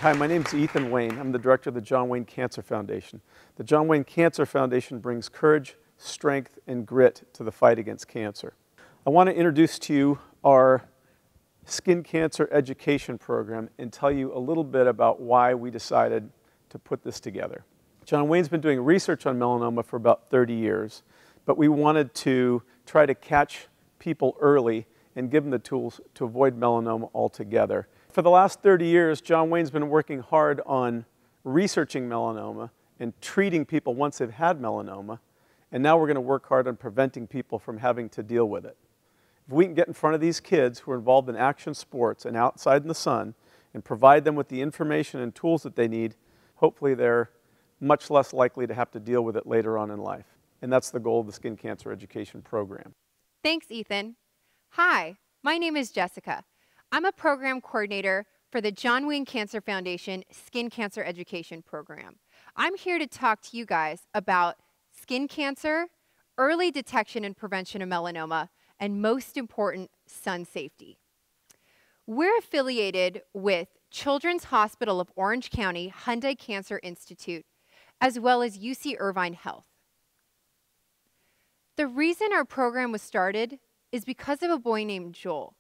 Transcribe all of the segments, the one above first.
Hi, my name is Ethan Wayne. I'm the director of the John Wayne Cancer Foundation. The John Wayne Cancer Foundation brings courage, strength, and grit to the fight against cancer. I want to introduce to you our skin cancer education program and tell you a little bit about why we decided to put this together. John Wayne's been doing research on melanoma for about 30 years, but we wanted to try to catch people early and give them the tools to avoid melanoma altogether. For the last 30 years, John Wayne's been working hard on researching melanoma and treating people once they've had melanoma, and now we're going to work hard on preventing people from having to deal with it. If we can get in front of these kids who are involved in action sports and outside in the sun and provide them with the information and tools that they need, hopefully they're much less likely to have to deal with it later on in life. And that's the goal of the Skin Cancer Education Program. Thanks, Ethan. Hi, my name is Jessica. I'm a program coordinator for the John Wayne Cancer Foundation Skin Cancer Education Program. I'm here to talk to you guys about skin cancer, early detection and prevention of melanoma, and most important, sun safety. We're affiliated with Children's Hospital of Orange County Hyundai Cancer Institute, as well as UC Irvine Health. The reason our program was started is because of a boy named Joel.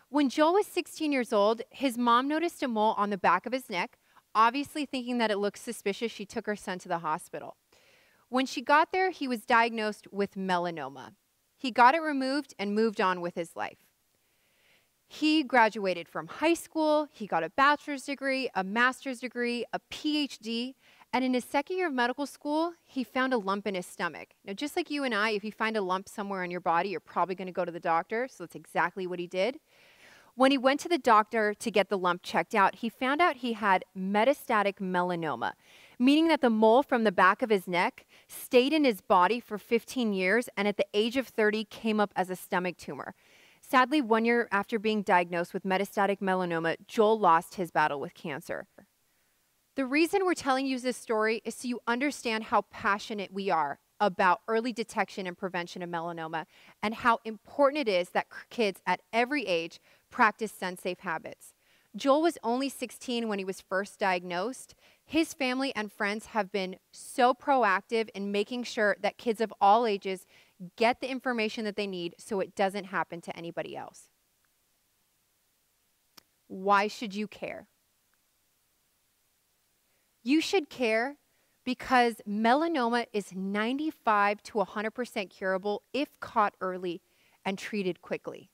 When Joel was 16 years old, his mom noticed a mole on the back of his neck. Obviously thinking that it looked suspicious, she took her son to the hospital. When she got there, he was diagnosed with melanoma. He got it removed and moved on with his life. He graduated from high school, he got a bachelor's degree, a master's degree, a PhD, and in his second year of medical school, he found a lump in his stomach. Now, just like you and I, if you find a lump somewhere in your body, you're probably going to go to the doctor, so that's exactly what he did. When he went to the doctor to get the lump checked out, he found out he had metastatic melanoma, meaning that the mole from the back of his neck stayed in his body for 15 years and at the age of 30 came up as a stomach tumor. Sadly, 1 year after being diagnosed with metastatic melanoma, Joel lost his battle with cancer. The reason we're telling you this story is so you understand how passionate we are about early detection and prevention of melanoma and how important it is that kids at every age practice sun-safe habits. Joel was only 16 when he was first diagnosed. His family and friends have been so proactive in making sure that kids of all ages get the information that they need so it doesn't happen to anybody else. Why should you care? You should care because melanoma is 95 to 100% curable if caught early and treated quickly.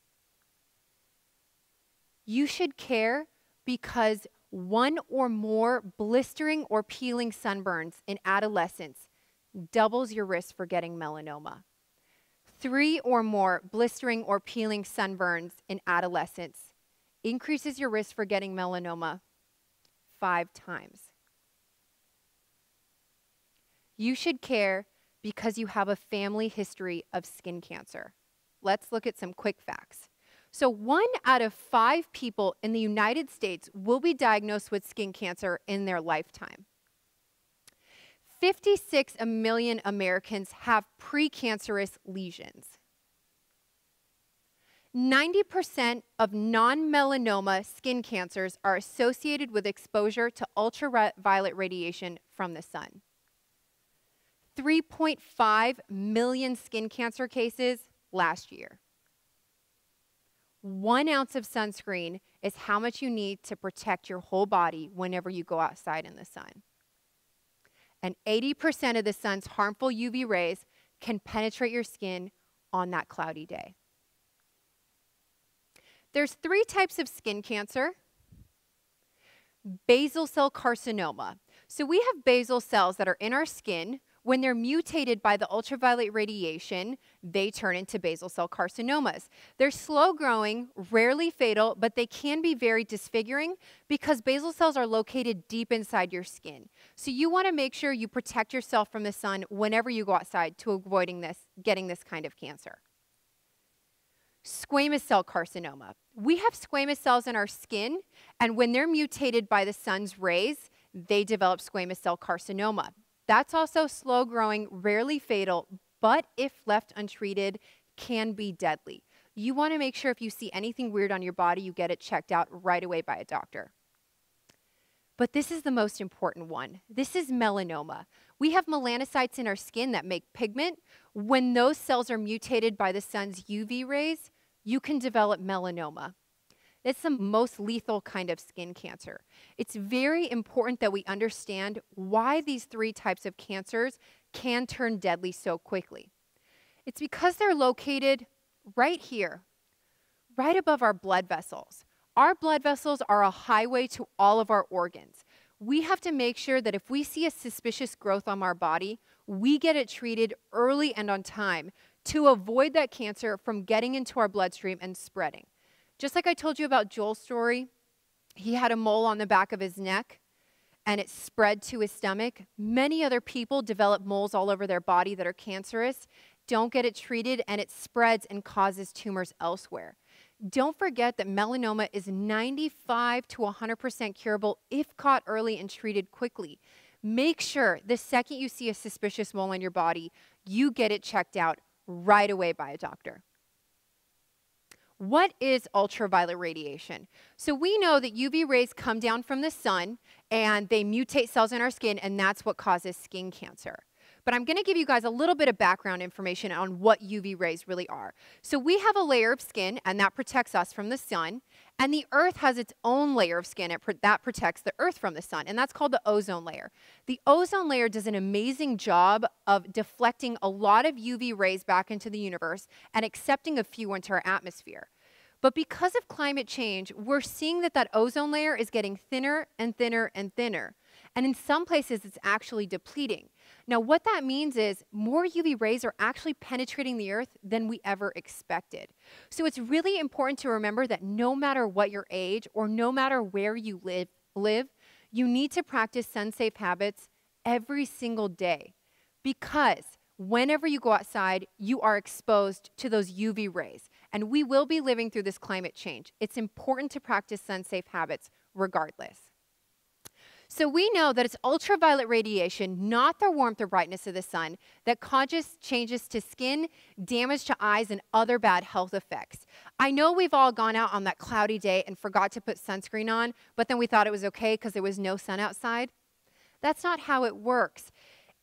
You should care because 1 or more blistering or peeling sunburns in adolescence doubles your risk for getting melanoma. 3 or more blistering or peeling sunburns in adolescence increases your risk for getting melanoma 5 times. You should care because you have a family history of skin cancer. Let's look at some quick facts. So 1 out of 5 people in the United States will be diagnosed with skin cancer in their lifetime. 56 million Americans have precancerous lesions. 90% of non-melanoma skin cancers are associated with exposure to ultraviolet radiation from the sun. 3.5 million skin cancer cases last year. 1 ounce of sunscreen is how much you need to protect your whole body whenever you go outside in the sun. And 80% of the sun's harmful UV rays can penetrate your skin on that cloudy day. There's 3 types of skin cancer. Basal cell carcinoma. So we have basal cells that are in our skin. When they're mutated by the ultraviolet radiation, they turn into basal cell carcinomas. They're slow growing, rarely fatal, but they can be very disfiguring because basal cells are located deep inside your skin. So you want to make sure you protect yourself from the sun whenever you go outside to getting this kind of cancer. Squamous cell carcinoma. We have squamous cells in our skin, and when they're mutated by the sun's rays, they develop squamous cell carcinoma. That's also slow growing, rarely fatal, but if left untreated, can be deadly. You want to make sure if you see anything weird on your body, you get it checked out right away by a doctor. But this is the most important one. This is melanoma. We have melanocytes in our skin that make pigment. When those cells are mutated by the sun's UV rays, you can develop melanoma. It's the most lethal kind of skin cancer. It's very important that we understand why these three types of cancers can turn deadly so quickly. It's because they're located right here, right above our blood vessels. Our blood vessels are a highway to all of our organs. We have to make sure that if we see a suspicious growth on our body, we get it treated early and on time to avoid that cancer from getting into our bloodstream and spreading. Just like I told you about Joel's story, he had a mole on the back of his neck and it spread to his stomach. Many other people develop moles all over their body that are cancerous, don't get it treated, and it spreads and causes tumors elsewhere. Don't forget that melanoma is 95 to 100% curable if caught early and treated quickly. Make sure the second you see a suspicious mole on your body, you get it checked out right away by a doctor. What is ultraviolet radiation? So we know that UV rays come down from the sun and they mutate cells in our skin, and that's what causes skin cancer. But I'm going to give you guys a little bit of background information on what UV rays really are. So we have a layer of skin, and that protects us from the sun. And the Earth has its own layer of skin that protects the Earth from the sun, and that's called the ozone layer. The ozone layer does an amazing job of deflecting a lot of UV rays back into the universe and accepting a few into our atmosphere. But because of climate change, we're seeing that ozone layer is getting thinner and thinner and thinner. And in some places, it's actually depleting. Now, what that means is more UV rays are actually penetrating the Earth than we ever expected. So it's really important to remember that no matter what your age or no matter where you live, you need to practice sun-safe habits every single day. Because whenever you go outside, you are exposed to those UV rays. And we will be living through this climate change. It's important to practice sun-safe habits regardless. So we know that it's ultraviolet radiation, not the warmth or brightness of the sun, that causes changes to skin, damage to eyes, and other bad health effects. I know we've all gone out on that cloudy day and forgot to put sunscreen on, but then we thought it was okay because there was no sun outside. That's not how it works.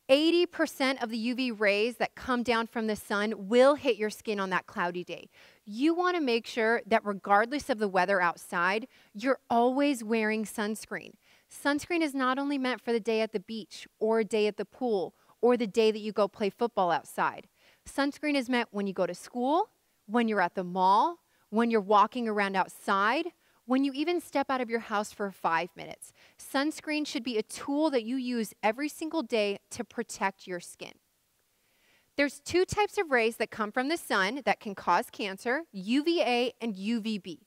80% of the UV rays that come down from the sun will hit your skin on that cloudy day. You want to make sure that regardless of the weather outside, you're always wearing sunscreen. Sunscreen is not only meant for the day at the beach or a day at the pool or the day that you go play football outside. Sunscreen is meant when you go to school, when you're at the mall, when you're walking around outside, when you even step out of your house for 5 minutes. Sunscreen should be a tool that you use every single day to protect your skin. There's two types of rays that come from the sun that can cause cancer, UVA and UVB.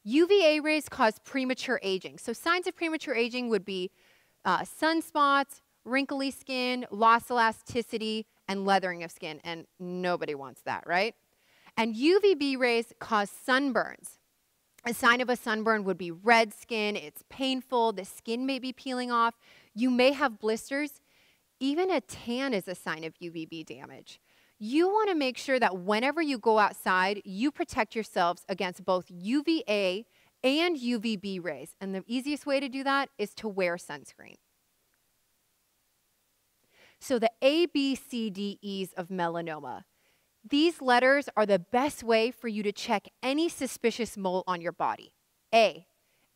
UVA rays cause premature aging. So signs of premature aging would be sunspots, wrinkly skin, loss of elasticity, and leathering of skin. And nobody wants that, right? And UVB rays cause sunburns. A sign of a sunburn would be red skin. It's painful. The skin may be peeling off. You may have blisters. Even a tan is a sign of UVB damage. You want to make sure that whenever you go outside, you protect yourselves against both UVA and UVB rays. And the easiest way to do that is to wear sunscreen. So the A, B, C, D, E's of melanoma. These letters are the best way for you to check any suspicious mole on your body. A,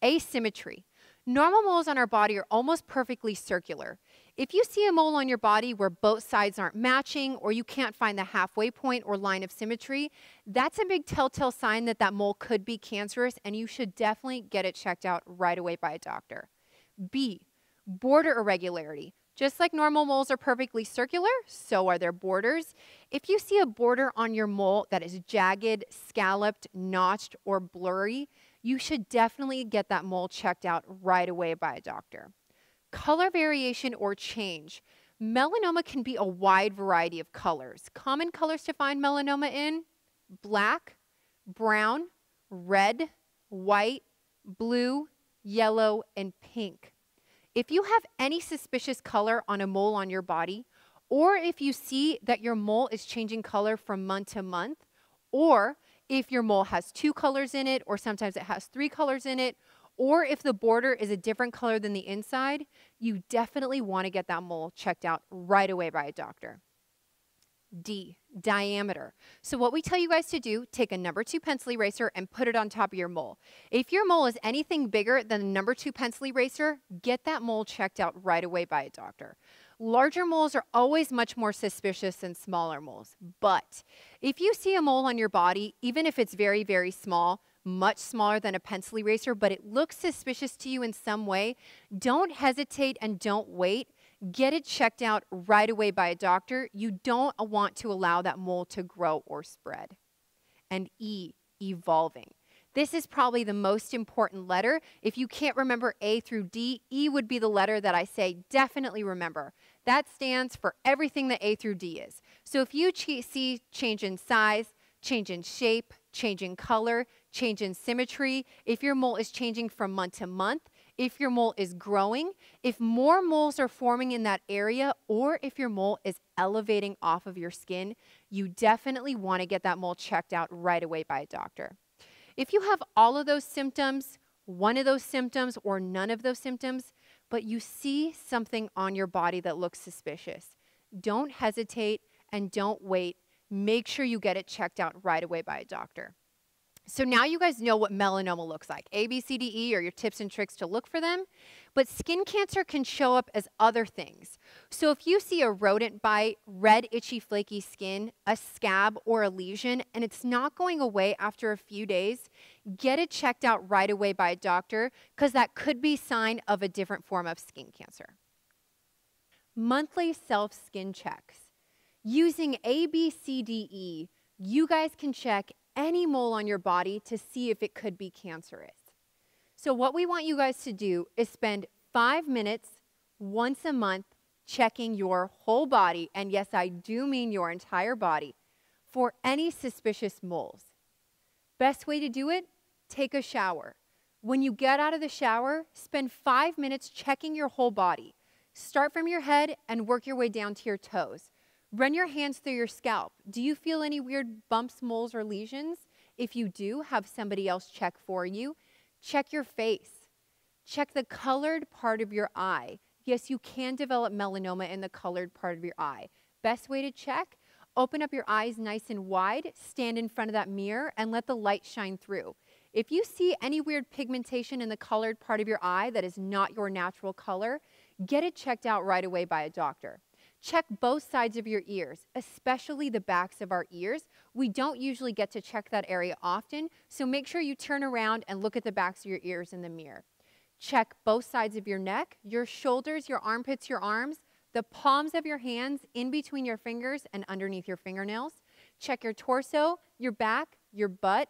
asymmetry. Normal moles on our body are almost perfectly circular. If you see a mole on your body where both sides aren't matching or you can't find the halfway point or line of symmetry, that's a big telltale sign that that mole could be cancerous, and you should definitely get it checked out right away by a doctor. B, border irregularity. Just like normal moles are perfectly circular, so are their borders. If you see a border on your mole that is jagged, scalloped, notched, or blurry, you should definitely get that mole checked out right away by a doctor. Color variation or change. Melanoma can be a wide variety of colors. Common colors to find melanoma in: black, brown, red, white, blue, yellow, and pink. If you have any suspicious color on a mole on your body, or if you see that your mole is changing color from month to month, or if your mole has 2 colors in it, or sometimes it has 3 colors in it, or if the border is a different color than the inside, you definitely want to get that mole checked out right away by a doctor. D, diameter. So what we tell you guys to do, take a number 2 pencil eraser and put it on top of your mole. If your mole is anything bigger than the number 2 pencil eraser, get that mole checked out right away by a doctor. Larger moles are always much more suspicious than smaller moles. But if you see a mole on your body, even if it's very, very small, much smaller than a pencil eraser, but it looks suspicious to you in some way, don't hesitate and don't wait. Get it checked out right away by a doctor. You don't want to allow that mole to grow or spread. And E, evolving. This is probably the most important letter. If you can't remember A through D, E would be the letter that I say definitely remember. That stands for everything that A through D is. So if you see change in size, change in shape, change in color, change in symmetry, if your mole is changing from month to month, if your mole is growing, if more moles are forming in that area, or if your mole is elevating off of your skin, you definitely want to get that mole checked out right away by a doctor. If you have all of those symptoms, one of those symptoms, or none of those symptoms, but you see something on your body that looks suspicious, don't hesitate and don't wait. Make sure you get it checked out right away by a doctor. So now you guys know what melanoma looks like. A, B, C, D, E are your tips and tricks to look for them. But skin cancer can show up as other things. So if you see a rodent bite, red, itchy, flaky skin, a scab, or a lesion, and it's not going away after a few days, get it checked out right away by a doctor because that could be a sign of a different form of skin cancer. Monthly self-skin checks. Using A, B, C, D, E, you guys can check any mole on your body to see if it could be cancerous. So what we want you guys to do is spend 5 minutes once a month checking your whole body, and yes, I do mean your entire body, for any suspicious moles. Best way to do it? Take a shower. When you get out of the shower, spend 5 minutes checking your whole body. Start from your head and work your way down to your toes. Run your hands through your scalp. Do you feel any weird bumps, moles, or lesions? If you do, have somebody else check for you. Check your face. Check the colored part of your eye. Yes, you can develop melanoma in the colored part of your eye. Best way to check? Open up your eyes nice and wide, stand in front of that mirror, and let the light shine through. If you see any weird pigmentation in the colored part of your eye that is not your natural color, get it checked out right away by a doctor. Check both sides of your ears, especially the backs of our ears. We don't usually get to check that area often, so make sure you turn around and look at the backs of your ears in the mirror. Check both sides of your neck, your shoulders, your armpits, your arms, the palms of your hands in between your fingers and underneath your fingernails. Check your torso, your back, your butt,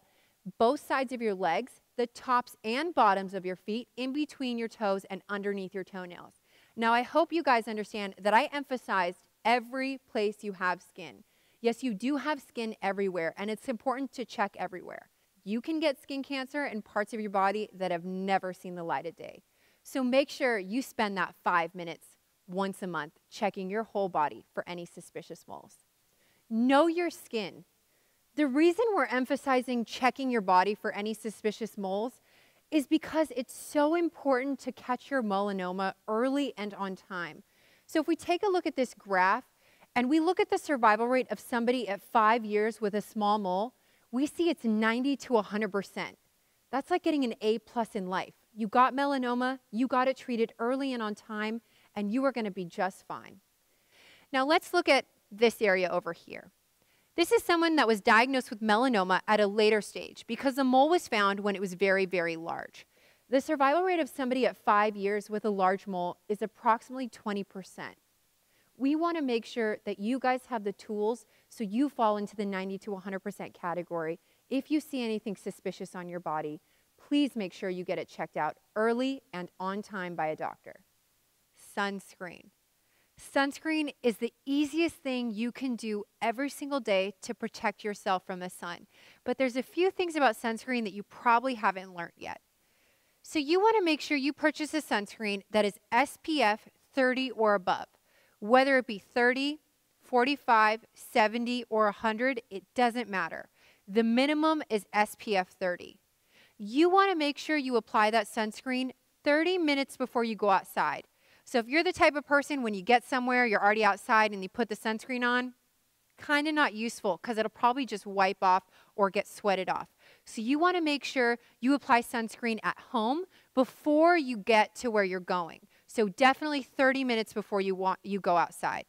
both sides of your legs, the tops and bottoms of your feet, in between your toes and underneath your toenails. Now, I hope you guys understand that I emphasized every place you have skin. Yes, you do have skin everywhere, and it's important to check everywhere. You can get skin cancer in parts of your body that have never seen the light of day. So make sure you spend that 5 minutes once a month checking your whole body for any suspicious moles. Know your skin. The reason we're emphasizing checking your body for any suspicious moles is because it's so important to catch your melanoma early and on time. So if we take a look at this graph and we look at the survival rate of somebody at 5 years with a small mole, we see it's 90 to 100%. That's like getting an A+ in life. You got melanoma, you got it treated early and on time, and you are going to be just fine. Now let's look at this area over here. This is someone that was diagnosed with melanoma at a later stage because the mole was found when it was very, very large. The survival rate of somebody at 5 years with a large mole is approximately 20%. We want to make sure that you guys have the tools so you fall into the 90 to 100% category. If you see anything suspicious on your body, please make sure you get it checked out early and on time by a doctor. Sunscreen. Sunscreen is the easiest thing you can do every single day to protect yourself from the sun. But there's a few things about sunscreen that you probably haven't learned yet. So you want to make sure you purchase a sunscreen that is SPF 30 or above. Whether it be 30, 45, 70, or 100, it doesn't matter. The minimum is SPF 30. you want to make sure you apply that sunscreen 30 minutes before you go outside. So if you're the type of person when you get somewhere, you're already outside and you put the sunscreen on, kind of not useful because it'll probably just wipe off or get sweated off. So you want to make sure you apply sunscreen at home before you get to where you're going. So definitely 30 minutes before you go outside.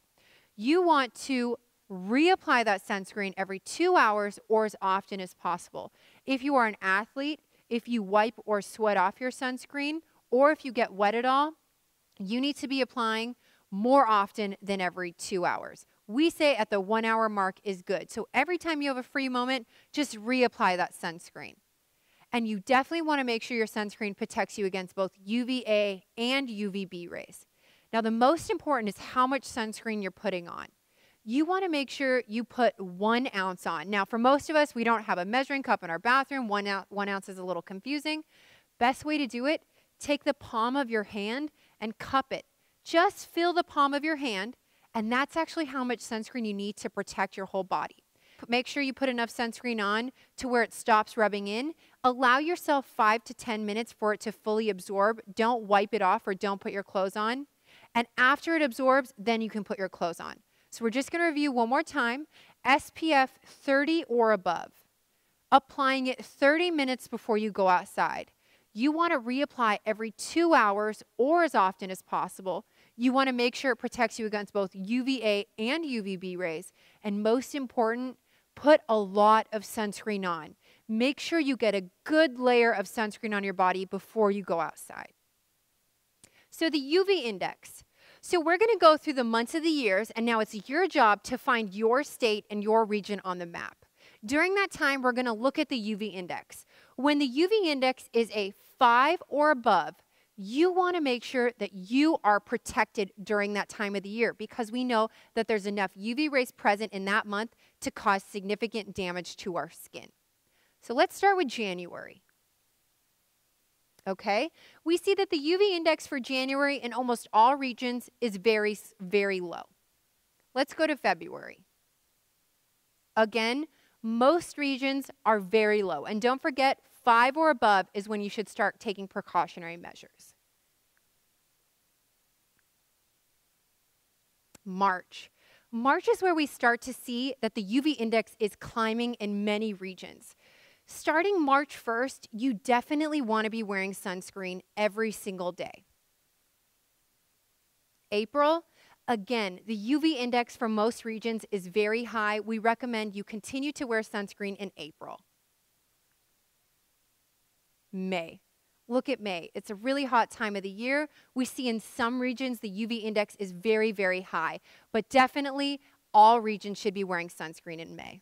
You want to reapply that sunscreen every 2 hours or as often as possible. If you are an athlete, if you wipe or sweat off your sunscreen, or if you get wet at all, you need to be applying more often than every 2 hours. We say at the 1 hour mark is good. So every time you have a free moment, just reapply that sunscreen. And you definitely want to make sure your sunscreen protects you against both UVA and UVB rays. Now, the most important is how much sunscreen you're putting on. You want to make sure you put 1 ounce on. Now, for most of us, we don't have a measuring cup in our bathroom. 1 ounce is a little confusing. Best way to do it, take the palm of your hand and cup it. Just fill the palm of your hand, and that's actually how much sunscreen you need to protect your whole body. Make sure you put enough sunscreen on to where it stops rubbing in. Allow yourself 5 to 10 minutes for it to fully absorb. Don't wipe it off or don't put your clothes on. And after it absorbs, then you can put your clothes on. So we're just going to review one more time. SPF 30 or above. Applying it 30 minutes before you go outside. You want to reapply every 2 hours or as often as possible. You want to make sure it protects you against both UVA and UVB rays. And most important, put a lot of sunscreen on. Make sure you get a good layer of sunscreen on your body before you go outside. So the UV index. So we're going to go through the months of the years, and now it's your job to find your state and your region on the map. During that time, we're going to look at the UV index. When the UV index is a 5 or above, you want to make sure that you are protected during that time of the year because we know that there's enough UV rays present in that month to cause significant damage to our skin. So let's start with January. Okay, we see that the UV index for January in almost all regions is very, very low. Let's go to February. Again, most regions are very low. And don't forget, 5 or above is when you should start taking precautionary measures. March. March is where we start to see that the UV index is climbing in many regions. Starting March 1st, you definitely want to be wearing sunscreen every single day. April, again, the UV index for most regions is very high. We recommend you continue to wear sunscreen in April. May. Look at May. It's a really hot time of the year. We see in some regions the UV index is very, very high, but definitely all regions should be wearing sunscreen in May.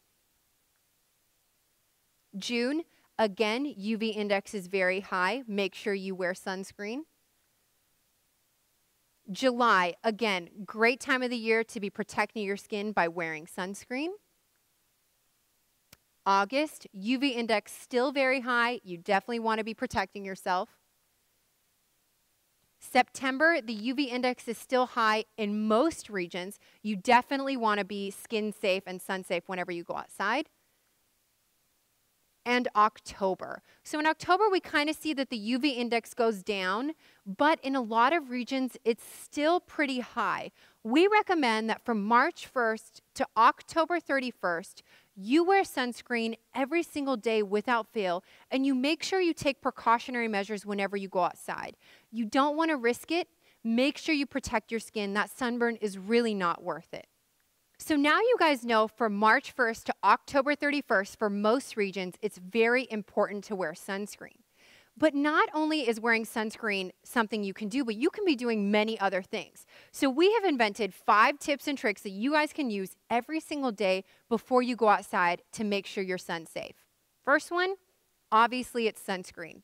June, again, UV index is very high. Make sure you wear sunscreen. July, again, great time of the year to be protecting your skin by wearing sunscreen. August, UV index still very high. You definitely want to be protecting yourself. September, the UV index is still high in most regions. You definitely want to be skin safe and sun safe whenever you go outside. And October. So in October, we kind of see that the UV index goes down, but in a lot of regions, it's still pretty high. We recommend that from March 1st to October 31st, you wear sunscreen every single day without fail, and you make sure you take precautionary measures whenever you go outside. You don't want to risk it. Make sure you protect your skin. That sunburn is really not worth it. So now you guys know from March 1st to October 31st, for most regions, it's very important to wear sunscreen. But not only is wearing sunscreen something you can do, but you can be doing many other things. So we have invented 5 tips and tricks that you guys can use every single day before you go outside to make sure you're sun safe. First one, obviously it's sunscreen.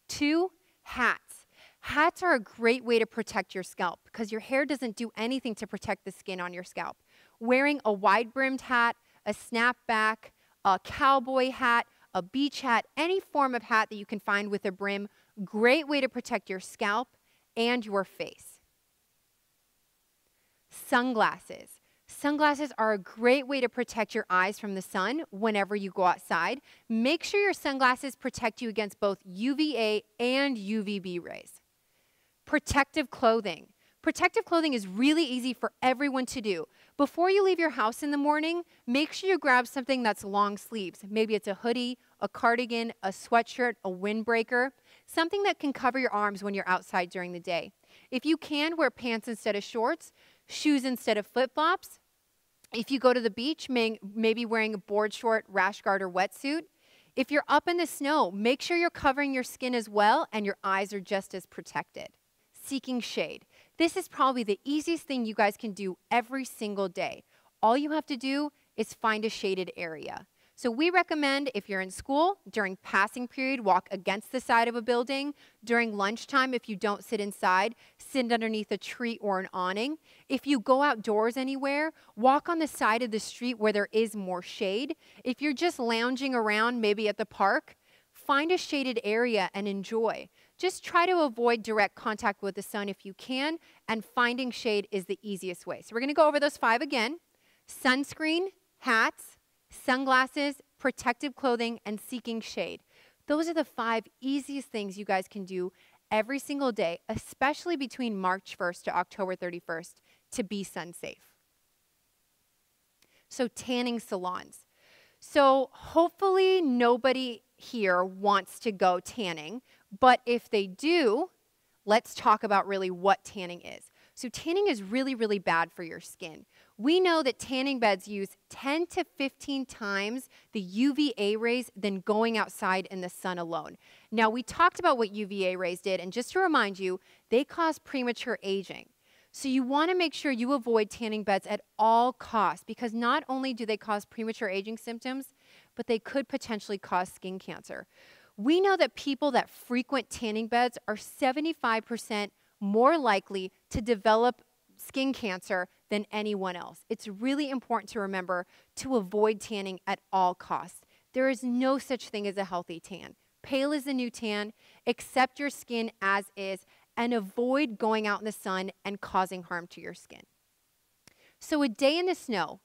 2, hats. Hats are a great way to protect your scalp because your hair doesn't do anything to protect the skin on your scalp. Wearing a wide-brimmed hat, a snapback, a cowboy hat, a beach hat, any form of hat that you can find with a brim, great way to protect your scalp and your face. Sunglasses. Sunglasses are a great way to protect your eyes from the sun whenever you go outside. Make sure your sunglasses protect you against both UVA and UVB rays. Protective clothing. Protective clothing is really easy for everyone to do. Before you leave your house in the morning, make sure you grab something that's long sleeves. Maybe it's a hoodie, a cardigan, a sweatshirt, a windbreaker, something that can cover your arms when you're outside during the day. If you can, wear pants instead of shorts, shoes instead of flip-flops. If you go to the beach, maybe wearing a board short, rash guard, or wetsuit. If you're up in the snow, make sure you're covering your skin as well and your eyes are just as protected. Seeking shade. This is probably the easiest thing you guys can do every single day. All you have to do is find a shaded area. So we recommend if you're in school, during passing period, walk against the side of a building. During lunchtime, if you don't sit inside, sit underneath a tree or an awning. If you go outdoors anywhere, walk on the side of the street where there is more shade. If you're just lounging around, maybe at the park, find a shaded area and enjoy. Just try to avoid direct contact with the sun if you can, and finding shade is the easiest way. So we're going to go over those 5 again. Sunscreen, hats, sunglasses, protective clothing, and seeking shade. Those are the 5 easiest things you guys can do every single day, especially between March 1st to October 31st, to be sun safe. So tanning salons. So hopefully nobody here wants to go tanning, but if they do, let's talk about really what tanning is. So tanning is really, really bad for your skin. We know that tanning beds use 10 to 15 times the UVA rays than going outside in the sun alone. Now, we talked about what UVA rays did, and just to remind you, they cause premature aging. So you want to make sure you avoid tanning beds at all costs, because not only do they cause premature aging symptoms, but they could potentially cause skin cancer. We know that people that frequent tanning beds are 75% more likely to develop skin cancer than anyone else. It's really important to remember to avoid tanning at all costs. There is no such thing as a healthy tan. Pale is the new tan. Accept your skin as is and avoid going out in the sun and causing harm to your skin. So a day in the snow.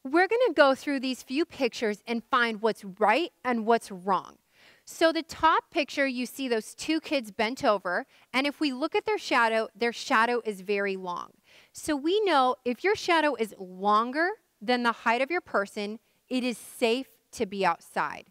We're going to go through these few pictures and find what's right and what's wrong. So the top picture, you see those 2 kids bent over, and if we look at their shadow is very long. So we know if your shadow is longer than the height of your person, it is safe to be outside.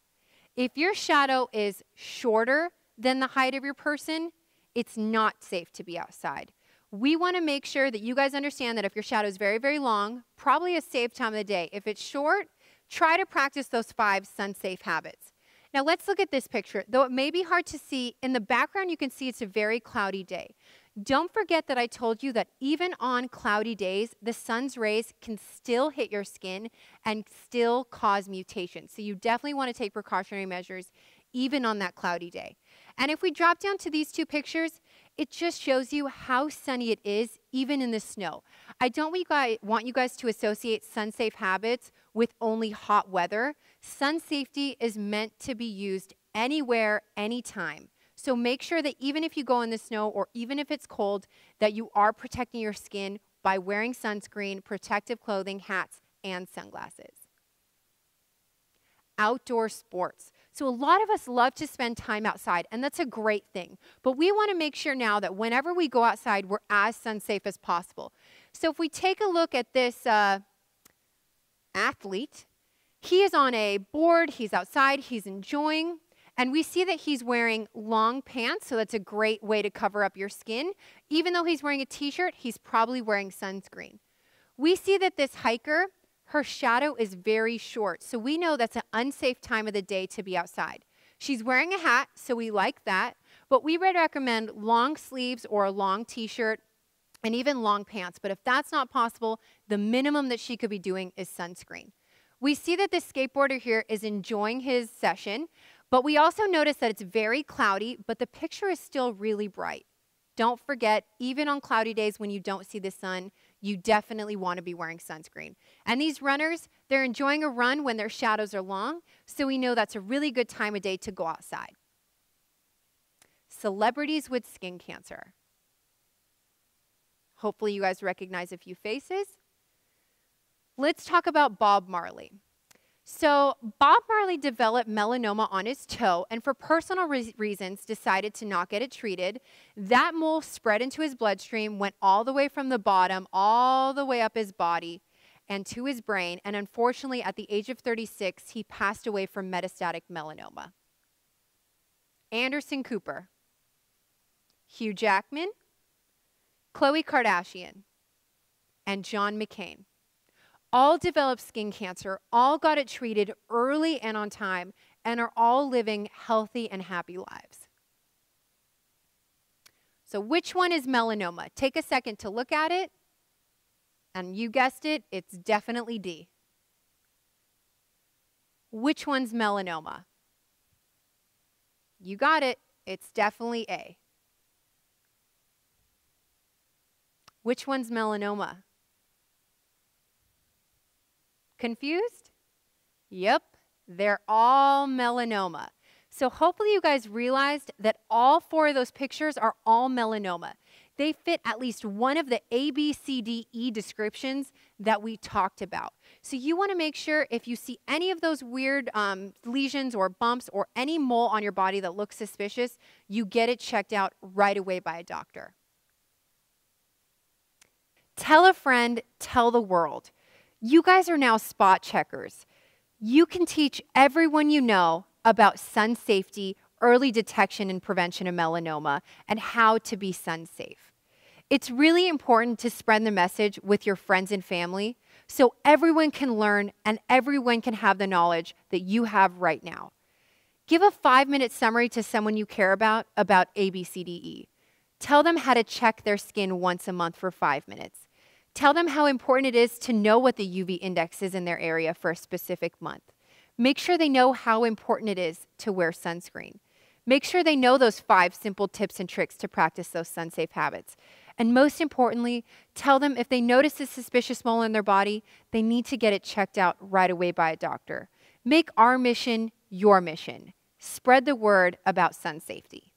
If your shadow is shorter than the height of your person, it's not safe to be outside. We want to make sure that you guys understand that if your shadow is very, very long, probably a safe time of the day. If it's short, try to practice those 5 sun-safe habits. Now let's look at this picture. Though it may be hard to see, in the background you can see it's a very cloudy day. Don't forget that I told you that even on cloudy days, the sun's rays can still hit your skin and still cause mutations. So you definitely want to take precautionary measures even on that cloudy day. And if we drop down to these 2 pictures, it just shows you how sunny it is even in the snow. I don't want you guys to associate sun-safe habits with only hot weather. Sun safety is meant to be used anywhere, anytime. So make sure that even if you go in the snow or even if it's cold, that you are protecting your skin by wearing sunscreen, protective clothing, hats, and sunglasses. Outdoor sports. So a lot of us love to spend time outside, and that's a great thing. But we want to make sure now that whenever we go outside, we're as sun-safe as possible. So if we take a look at this athlete, he is on a board, he's outside, he's enjoying, and we see that he's wearing long pants, so that's a great way to cover up your skin. Even though he's wearing a t-shirt, he's probably wearing sunscreen. We see that this hiker, her shadow is very short, so we know that's an unsafe time of the day to be outside. She's wearing a hat, so we like that, but we would recommend long sleeves or a long t-shirt and even long pants. But if that's not possible, the minimum that she could be doing is sunscreen. We see that this skateboarder here is enjoying his session, but we also notice that it's very cloudy, but the picture is still really bright. Don't forget, even on cloudy days when you don't see the sun, you definitely want to be wearing sunscreen. And these runners, they're enjoying a run when their shadows are long, so we know that's a really good time of day to go outside. Celebrities with skin cancer. Hopefully you guys recognize a few faces. Let's talk about Bob Marley. So Bob Marley developed melanoma on his toe and for personal reasons decided to not get it treated. That mole spread into his bloodstream, went all the way from the bottom, all the way up his body and to his brain. And unfortunately, at the age of 36, he passed away from metastatic melanoma. Anderson Cooper, Hugh Jackman, Khloe Kardashian, and John McCain all developed skin cancer, all got it treated early and on time, and are all living healthy and happy lives. So which one is melanoma? Take a second to look at it, and you guessed it, it's definitely D. Which one's melanoma? You got it, it's definitely A. Which one's melanoma? Confused? Yep, they're all melanoma. So hopefully you guys realized that all 4 of those pictures are all melanoma. They fit at least one of the A, B, C, D, E descriptions that we talked about. So you want to make sure if you see any of those weird lesions or bumps or any mole on your body that looks suspicious, you get it checked out right away by a doctor. Tell a friend, tell the world. You guys are now spot checkers. You can teach everyone you know about sun safety, early detection and prevention of melanoma, and how to be sun safe. It's really important to spread the message with your friends and family so everyone can learn and everyone can have the knowledge that you have right now. Give a 5-minute summary to someone you care about ABCDE. Tell them how to check their skin once a month for 5 minutes. Tell them how important it is to know what the UV index is in their area for a specific month. Make sure they know how important it is to wear sunscreen. Make sure they know those 5 simple tips and tricks to practice those sun-safe habits. And most importantly, tell them if they notice a suspicious mole in their body, they need to get it checked out right away by a doctor. Make our mission your mission. Spread the word about sun safety.